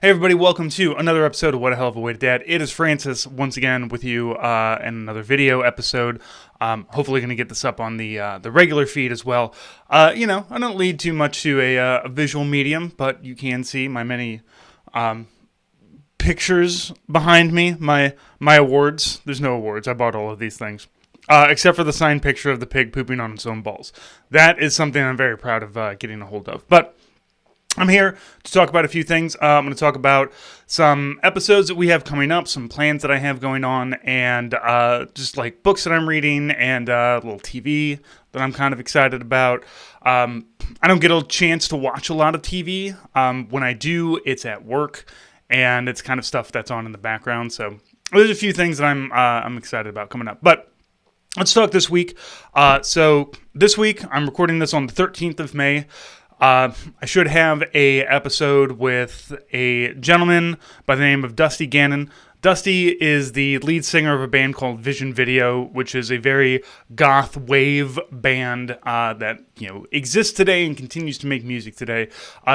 Hey everybody, welcome to another episode of What a Hell of a Way to Dad. It is Francis once again with you in another video episode. Hopefully going to get this up on the regular feed as well. I don't lead too much to a visual medium, but you can see my many pictures behind me, my awards. There's no awards. I bought all of these things. Except for the signed picture of the pig pooping on its own balls. That is something I'm very proud of getting a hold of. But I'm here to talk about a few things. I'm going to talk about some episodes that we have coming up, some plans that I have going on, and just like books that I'm reading and a little TV that I'm kind of excited about. I don't get a chance to watch a lot of TV. When I do, it's at work, and it's kind of stuff that's on in the background. So there's a few things that I'm excited about coming up. But let's talk this week. So this week, I'm recording this on the 13th of May. I should have a episode with a gentleman by the name of Dusty Gannon. Dusty is the lead singer of a band called Vision Video, which is a very goth wave band that exists today and continues to make music today.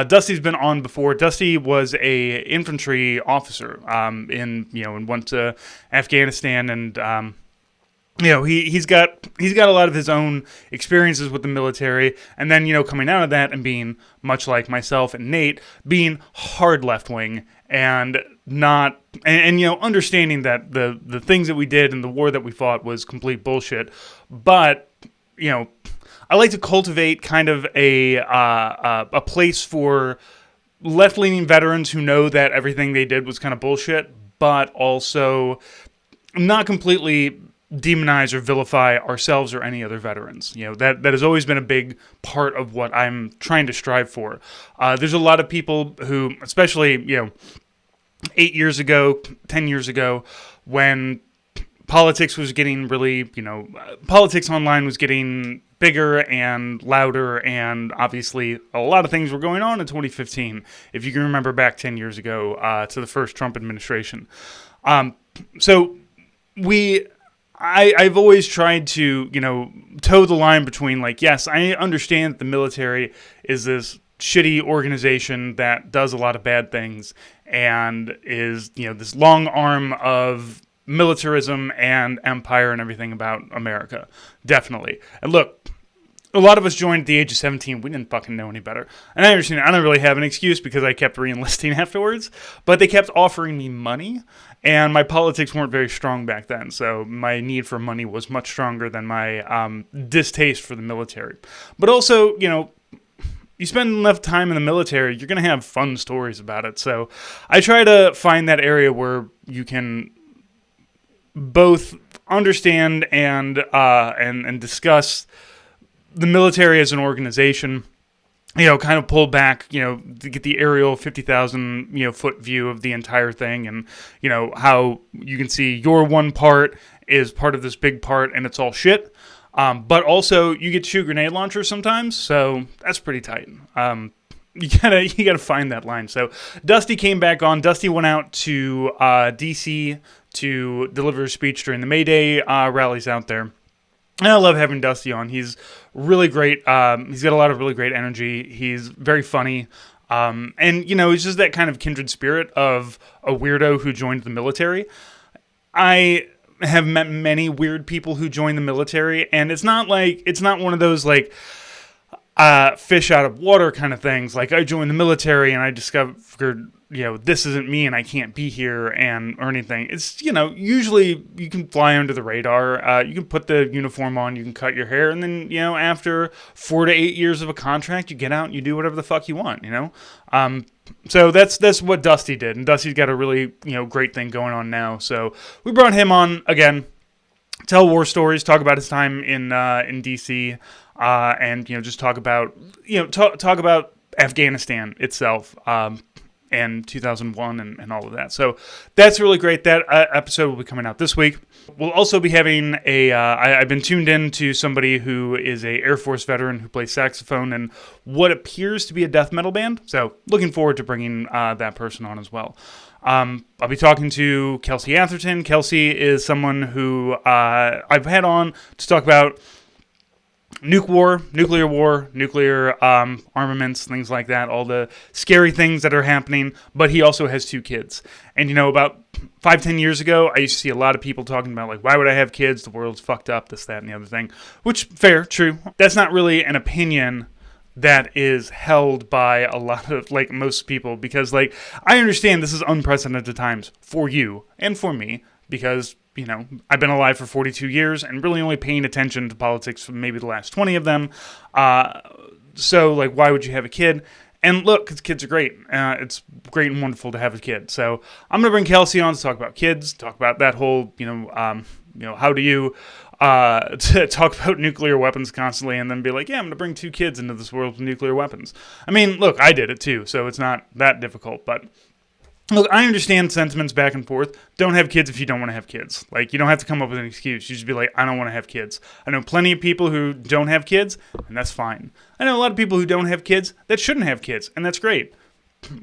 Dusty's been on before. Dusty was a infantry officer and went to Afghanistan and. He's got a lot of his own experiences with the military, and then, coming out of that and being much like myself and Nate, being hard left-wing and not, and understanding that the things that we did and the war that we fought was complete bullshit. But, I like to cultivate kind of a place for left-leaning veterans who know that everything they did was kind of bullshit, but also not completely demonize or vilify ourselves or any other veterans. That has always been a big part of what I'm trying to strive for. There's a lot of people who, especially 8 years ago, 10 years ago, when politics was getting really, politics online was getting bigger and louder, and obviously a lot of things were going on in 2015, if you can remember back 10 years ago to the first Trump administration. I've always tried to, toe the line between, yes, I understand that the military is this shitty organization that does a lot of bad things and is, this long arm of militarism and empire and everything about America. Definitely. And look, a lot of us joined at the age of 17. We didn't fucking know any better. And I understand. I don't really have an excuse because I kept re-enlisting afterwards. But they kept offering me money. And my politics weren't very strong back then. So my need for money was much stronger than my distaste for the military. But also, you spend enough time in the military, you're going to have fun stories about it. So I try to find that area where you can both understand and discuss the military as an organization, kind of pull back, to get the aerial 50,000, foot view of the entire thing. And, how you can see your one part is part of this big part and it's all shit. But also you get to shoot grenade launchers sometimes. So that's pretty tight. You gotta find that line. So Dusty came back on. Dusty went out to DC to deliver a speech during the May Day rallies out there. And I love having Dusty on. He's really great. He's got a lot of really great energy. He's very funny. And, he's just that kind of kindred spirit of a weirdo who joined the military. I have met many weird people who join the military, and it's not one of those, fish out of water kind of things. Like, I joined the military and I discovered, this isn't me and I can't be here or anything. It's, usually you can fly under the radar. You can put the uniform on, you can cut your hair, and then, after 4 to 8 years of a contract, you get out and you do whatever the fuck you want, So that's what Dusty did, and Dusty's got a really, great thing going on now. So we brought him on again, tell war stories, talk about his time in DC, and just talk about talk about Afghanistan itself, and 2001 and all of that. So that's really great. That episode will be coming out this week. We'll also be having I've been tuned in to somebody who is a Air Force veteran who plays saxophone in what appears to be a death metal band. So looking forward to bringing that person on as well. I'll be talking to Kelsey Atherton. Kelsey is someone who I've had on to talk about nuclear war, nuclear armaments, things like that, all the scary things that are happening, but he also has 2 kids. And, about 5-10 years ago, I used to see a lot of people talking about, like, why would I have kids? The world's fucked up, this, that, and the other thing. Which, fair, true. That's not really an opinion that is held by a lot of, like, most people, because, like, I understand this is unprecedented times for you and for me, because I've been alive for 42 years and really only paying attention to politics for maybe the last 20 of them. So, like, why would you have a kid? And look, kids are great. It's great and wonderful to have a kid. So I'm going to bring Kelsey on to talk about kids, talk about that whole, how do you to talk about nuclear weapons constantly, and then be like, yeah, I'm going to bring 2 kids into this world with nuclear weapons. I mean, look, I did it too, so it's not that difficult, but look, I understand sentiments back and forth. Don't have kids if you don't want to have kids. Like, you don't have to come up with an excuse. You just be like, I don't want to have kids. I know plenty of people who don't have kids, and that's fine. I know a lot of people who don't have kids that shouldn't have kids, and that's great.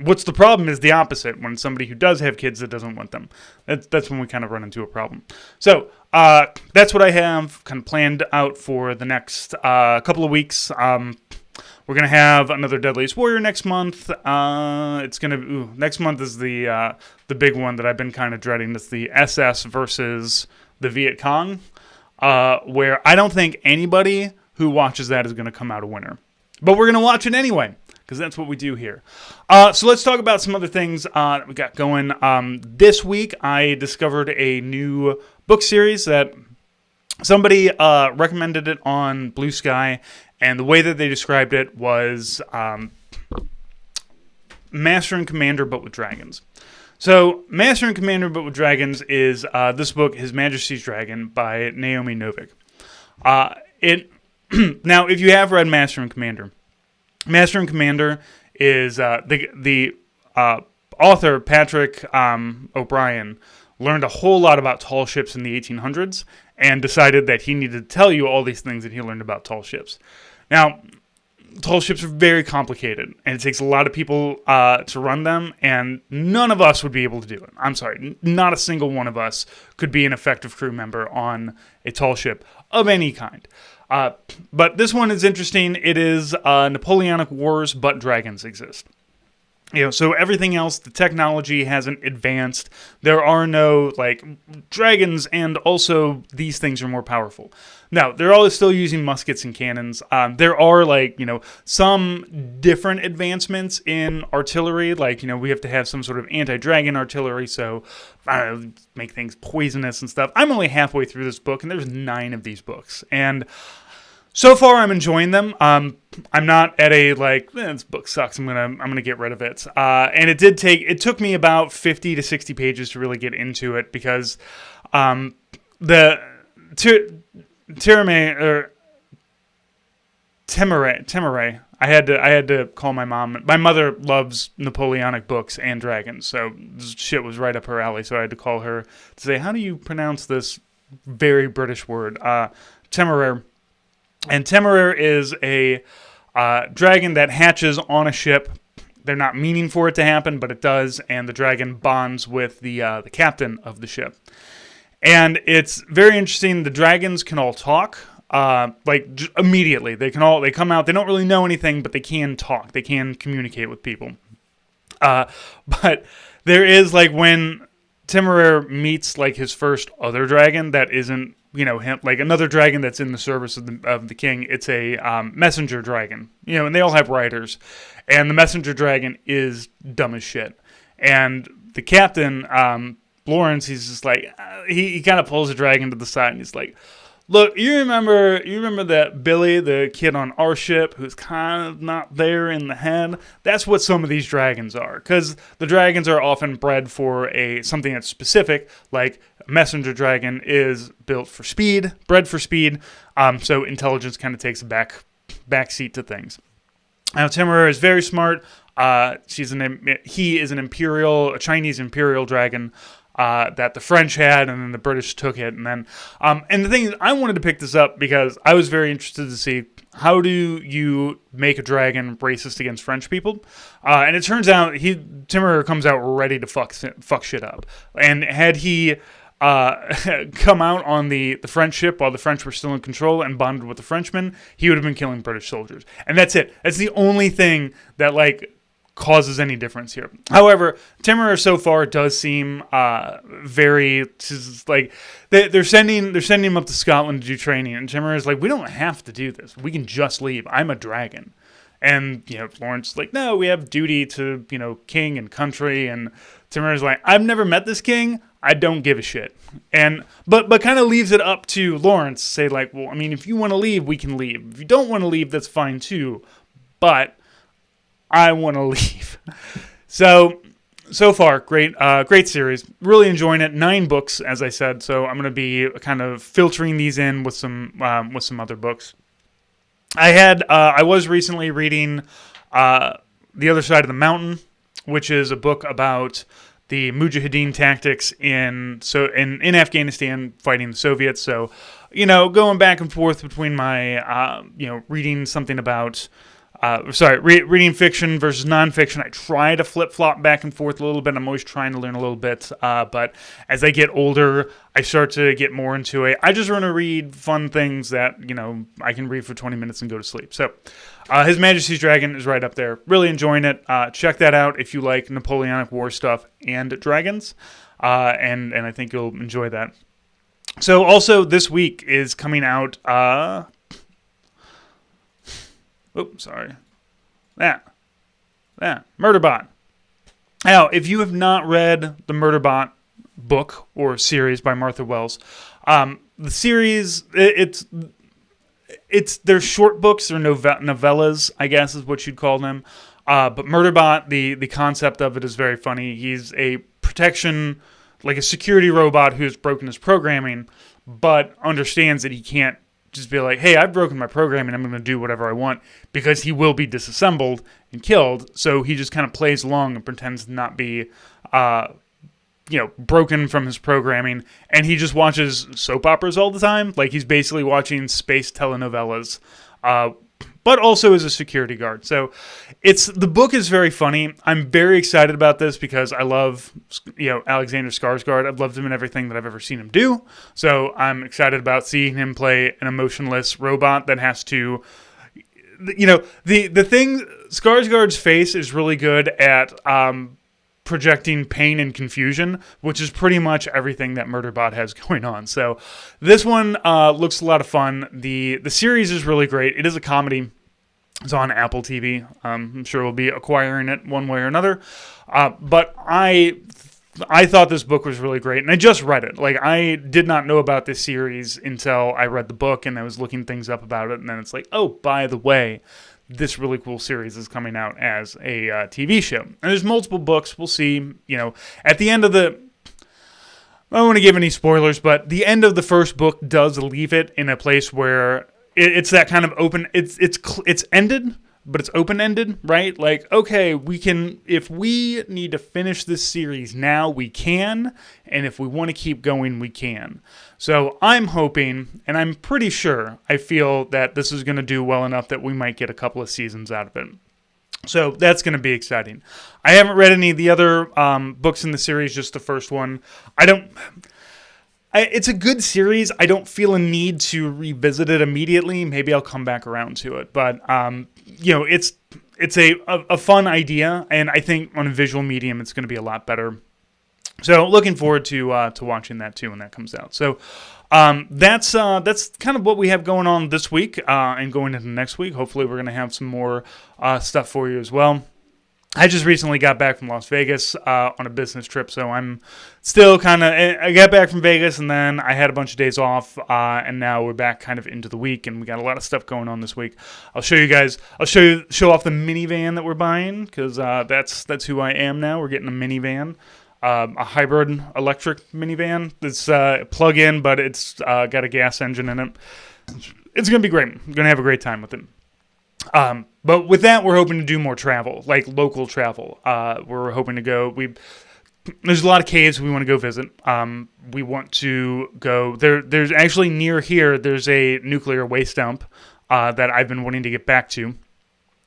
What's the problem is the opposite, when somebody who does have kids that doesn't want them. That's when we kind of run into a problem. So, that's what I have kind of planned out for the next couple of weeks. We're going to have another Deadliest Warrior next month. Next month is the big one that I've been kind of dreading. It's the SS versus the Viet Cong, where I don't think anybody who watches that is going to come out a winner. But we're going to watch it anyway, because that's what we do here. So let's talk about some other things that we got going. This week, I discovered a new book series that somebody recommended it on Blue Sky. And the way that they described it was Master and Commander, but with dragons. So, Master and Commander, but with dragons is this book, His Majesty's Dragon, by Naomi Novik. Now, if you have read Master and Commander is the author, Patrick O'Brien, learned a whole lot about tall ships in the 1800s and decided that he needed to tell you all these things that he learned about tall ships. Now, tall ships are very complicated, and it takes a lot of people to run them, and none of us would be able to do it. I'm sorry, not a single one of us could be an effective crew member on a tall ship of any kind. But this one is interesting. It is Napoleonic Wars, but dragons exist. So everything else, the technology hasn't advanced. There are no, dragons, and also these things are more powerful. Now, they're all still using muskets and cannons. There are, some different advancements in artillery. We have to have some sort of anti-dragon artillery, so, make things poisonous and stuff. I'm only halfway through this book, and there's 9 of these books. And so far, I'm enjoying them. I'm not at a this book sucks. I'm gonna get rid of it. And it took me about 50 to 60 pages to really get into it, because the Temere. I had to call my mom. My mother loves Napoleonic books and dragons, so this shit was right up her alley. So I had to call her to say, how do you pronounce this very British word? Temeraire. And Temeraire is a dragon that hatches on a ship. They're not meaning for it to happen, but it does, and the dragon bonds with the captain of the ship. And it's very interesting. The dragons can all talk, immediately. They come out. They don't really know anything, but they can talk. They can communicate with people. But there is when Temeraire meets his first other dragon that isn't him, another dragon that's in the service of the king. It's a messenger dragon, and they all have riders, and the messenger dragon is dumb as shit. And the captain, Lawrence, he's just he kind of pulls the dragon to the side, and he's like, look, you remember that Billy, the kid on our ship, who's kind of not there in the head? That's what some of these dragons are, because the dragons are often bred for something that's specific, like a messenger dragon is bred for speed, so intelligence kind of takes a back seat to things. Now, Temeraire is very smart. He is a Chinese imperial dragon, that the French had, and then the British took it, and then, and the thing is, I wanted to pick this up because I was very interested to see how do you make a dragon racist against French people, and it turns out Temeraire comes out ready to fuck shit up, and had he come out on the French ship while the French were still in control and bonded with the Frenchmen, he would have been killing British soldiers. And that's it. That's the only thing that, like, causes any difference here. However, Timur so far does seem very, like, they're sending him up to Scotland to do training, and Timur is like, we don't have to do this. We can just leave. I'm a dragon. And, Lawrence is like, no, we have duty to, king and country. And Timur is like, I've never met this king. I don't give a shit. And but kind of leaves it up to Lawrence to say, like, well, I mean, if you want to leave, we can leave. If you don't want to leave, that's fine too. But I want to leave. So far, great series. Really enjoying it. 9 books, as I said. So I'm going to be kind of filtering these in with some other books. I was recently reading The Other Side of the Mountain, which is a book about the Mujahideen tactics in Afghanistan fighting the Soviets. So, going back and forth between my reading something about reading fiction versus nonfiction. I try to flip-flop back and forth a little bit. I'm always trying to learn a little bit. But as I get older, I start to get more into it. I just want to read fun things that, I can read for 20 minutes and go to sleep. So His Majesty's Dragon is right up there. Really enjoying it. Check that out if you like Napoleonic War stuff and dragons. And I think you'll enjoy that. So also this week is coming out... Murderbot. Now, if you have not read the Murderbot book or series by Martha Wells, the series, they're short books, or novellas, I guess is what you'd call them. But Murderbot, the concept of it is very funny. He's a protection, like a security robot who's broken his programming, but understands that he can't just be like, hey, I've broken my programming, I'm going to do whatever I want, because he will be disassembled and killed. So he just kind of plays along and pretends to not be, broken from his programming. And he just watches soap operas all the time. Like, he's basically watching space telenovelas, but also as a security guard. So the book is very funny. I'm very excited about this because I love, Alexander Skarsgård. I've loved him in everything that I've ever seen him do. So I'm excited about seeing him play an emotionless robot that has to, the thing, Skarsgård's face is really good at projecting pain and confusion, which is pretty much everything that Murderbot has going on. So this one looks a lot of fun. The series is really great. It is a comedy. It's on Apple TV. I'm sure we'll be acquiring it one way or another. But I thought this book was really great, and I just read it. Like, I did not know about this series until I read the book, and I was looking things up about it, and then it's like, oh, by the way, this really cool series is coming out as a TV show. And there's multiple books. We'll see, at the end of I don't want to give any spoilers, but the end of the first book does leave it in a place where it's that kind of open, it's ended, but it's open-ended, right? Like, okay, if we need to finish this series now, we can, and if we want to keep going, we can. So I'm hoping, and I'm pretty sure, I feel that this is going to do well enough that we might get a couple of seasons out of it. So that's going to be exciting. I haven't read any of the other books in the series, just the first one. It's a good series. I don't feel a need to revisit it immediately. Maybe I'll come back around to it. But, it's a fun idea, and I think on a visual medium, it's going to be a lot better. So looking forward to watching that too when that comes out. So that's kind of what we have going on this week and going into next week. Hopefully we're going to have some more stuff for you as well. I just recently got back from Las Vegas on a business trip, so I'm still I got back from Vegas, and then I had a bunch of days off, and now we're back kind of into the week, and we got a lot of stuff going on this week. I'll show you guys. I'll show off the minivan that we're buying, because that's who I am now. We're getting a minivan, a hybrid electric minivan. It's plug-in, but it's got a gas engine in it. It's going to be great. I'm going to have a great time with it. But with that, we're hoping to do more travel, like local travel. We're hoping to go. There's a lot of caves we want to go visit. We want to go there. There's actually near here. There's a nuclear waste dump that I've been wanting to get back to.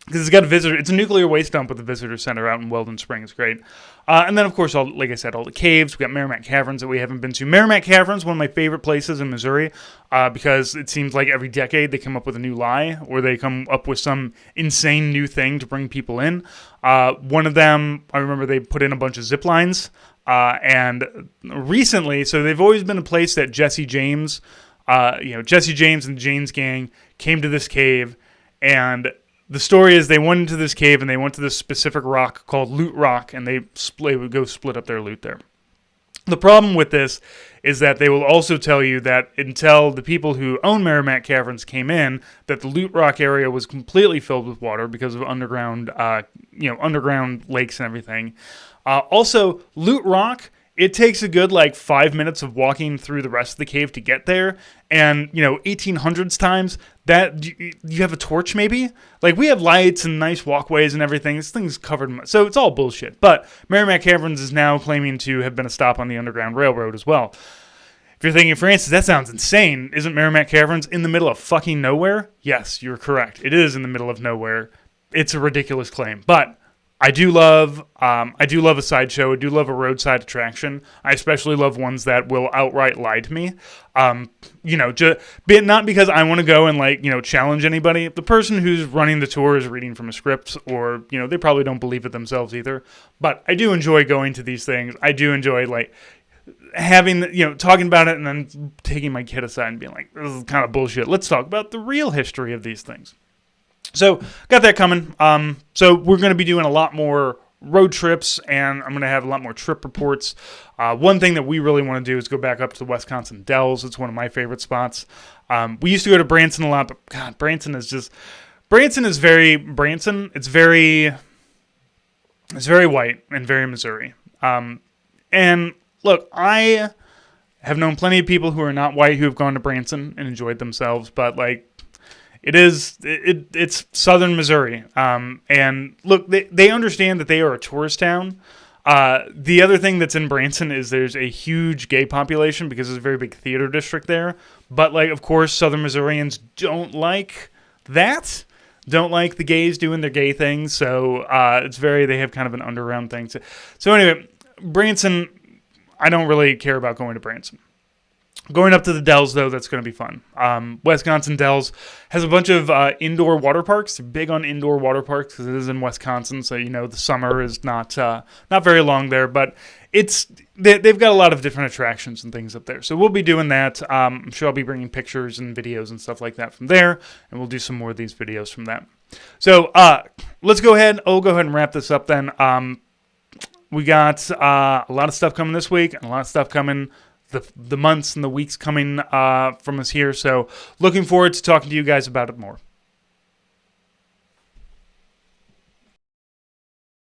because it's got a visitor. It's a nuclear waste dump with a visitor center out in Weldon Springs. Great. And then, of course, like I said, all the caves. We got Merrimack Caverns that we haven't been to. Merrimack Caverns, one of my favorite places in Missouri, because it seems like every decade they come up with a new lie, or they come up with some insane new thing to bring people in. One of them, I remember they put in a bunch of zip lines. And recently, so they've always been a place that Jesse James and the Janes Gang came to this cave, and the story is they went into this cave and they went to this specific rock called Loot Rock, and they would go split up their loot there. The problem with this is that they will also tell you that until the people who own Merrimack Caverns came in, that the Loot Rock area was completely filled with water because of underground lakes and everything. Also, Loot Rock, it takes a good 5 minutes of walking through the rest of the cave to get there. And, 1800s times, that you have a torch maybe? We have lights and nice walkways and everything. This thing's covered. So it's all bullshit. But Merrimack Caverns is now claiming to have been a stop on the Underground Railroad as well. If you're thinking, Francis, that sounds insane. Isn't Merrimack Caverns in the middle of fucking nowhere? Yes, you're correct. It is in the middle of nowhere. It's a ridiculous claim. But I do love a sideshow. I do love a roadside attraction. I especially love ones that will outright lie to me. Not because I want to go and challenge anybody. The person who's running the tour is reading from a script, or they probably don't believe it themselves either. But I do enjoy going to these things. I do enjoy having talking about it and then taking my kid aside and being like, this is kind of bullshit. Let's talk about the real history of these things. So, got that coming. So, we're going to be doing a lot more road trips, and I'm going to have a lot more trip reports. One thing that we really want to do is go back up to the Wisconsin Dells. It's one of my favorite spots. We used to go to Branson a lot, but God, Branson is very Branson. It's very white and very Missouri. And look, I have known plenty of people who are not white who have gone to Branson and enjoyed themselves, but it's southern Missouri. And look, they understand that they are a tourist town. The other thing that's in Branson is there's a huge gay population because there's a very big theater district there. But of course, southern Missourians don't like that. Don't like the gays doing their gay things. So they have kind of an underground thing. So anyway, Branson, I don't really care about going to Branson. Going up to the Dells, though, that's going to be fun. Wisconsin Dells has a bunch of indoor water parks. They're big on indoor water parks because it is in Wisconsin, so the summer is not very long there. But they've got a lot of different attractions and things up there. So we'll be doing that. I'm sure I'll be bringing pictures and videos and stuff like that from there, and we'll do some more of these videos from that. So let's go ahead. I'll go ahead and wrap this up then. We got a lot of stuff coming this week and a lot of stuff coming the months and the weeks coming from us here. So looking forward to talking to you guys about it more.